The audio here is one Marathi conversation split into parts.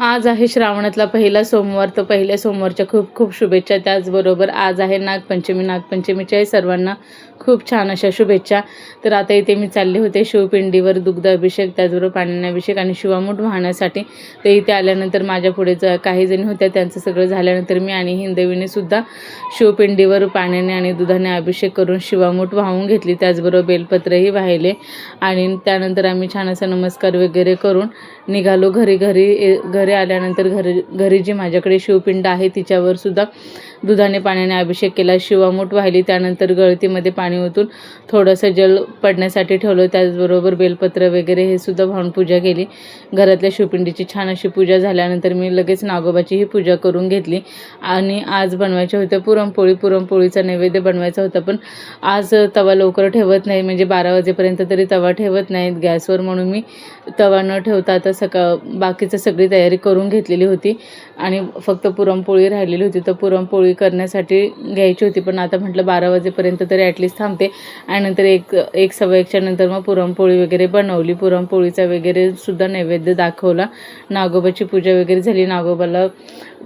आज आहे श्रावणातला पहिला सोमवार. तर पहिल्या सोमवारच्या खूप खूप शुभेच्छा. त्याचबरोबर आज आहे नागपंचमी. नागपंचमीच्याही सर्वांना खूप छान अशा शुभेच्छा. तर आता इथे मी चालले होते शिवपिंडीवर दुग्ध अभिषेक, त्याचबरोबर पाण्याने अभिषेक आणि शिवामूठ वाहण्यासाठी. तर इथे आल्यानंतर माझ्या पुढे काही जणी होत्या, त्यांचं सगळं झाल्यानंतर मी आणि हिंदवीने सुद्धा शिवपिंडीवर पाण्याने आणि दुधाने अभिषेक करून शिवामूठ वाहून घेतली. त्याचबरोबर बेलपत्रही वाहिले आणि त्यानंतर आम्ही छान असा नमस्कार वगैरे करून निघालो घरी आल्यानंतर घरी जी माझ्याकडे शिवपिंड आहे तिच्यावर सुद्धा दुधाने पाण्याने अभिषेक केला, शिवामूठ वाहिली. त्यानंतर गळतीमध्ये पाणी ओतून थोडंसं जल पडण्यासाठी ठेवलं. त्याचबरोबर बेलपत्र वगैरे हे सुद्धा वाहून पूजा केली. घरातल्या शिवपिंडीची छान अशी पूजा झाल्यानंतर मी लगेच नागोबाचीही पूजा करून घेतली. आणि आज बनवायच्या होत्या पुरणपोळीचा नैवेद्य बनवायचा होता, पण आज तवा लवकर ठेवत नाही, म्हणजे 12 वाजेपर्यंत तरी तवा ठेवत नाहीत गॅसवर, म्हणून मी तवा न ठेवता आता बाकीचं सगळी तयारी करून घेतलेली होती आणि फक्त पुरणपोळी राहिलेली होती. तर पुरणपोळी करण्यासाठी घ्यायची होती, पण आता म्हटलं 12 वाजेपर्यंत तरी ॲटलिस्ट थांबते आणि नंतर एक सव्वा एकच्या नंतर मग पुरणपोळी वगैरे बनवली. पुरणपोळीचा वगैरे सुद्धा नैवेद्य दाखवला. नागोबाची पूजा वगैरे झाली. नागोबाला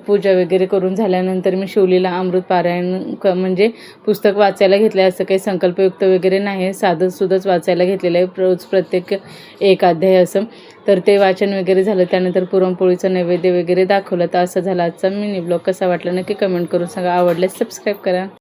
पूजा वगैरे करून झाल्यानंतर मी शिवलीला अमृत पारायण म्हणजे पुस्तक वाचायला घेतलं आहे. असं काही संकल्पयुक्त वगैरे नाही, साधंसुधंच वाचायला घेतलेलं आहे, रोज प्रत्येक एक अध्याय असं. तर ते वाचन वगैरे झालं. त्यानंतर पुरणपोळीचं नैवेद्य वगैरे दाखवलं. तर असं झालं आजचा मिनी ब्लॉग. कसा वाटला नक्की कमेंट करून सांगा. आवडल्यास सबस्क्राईब करा.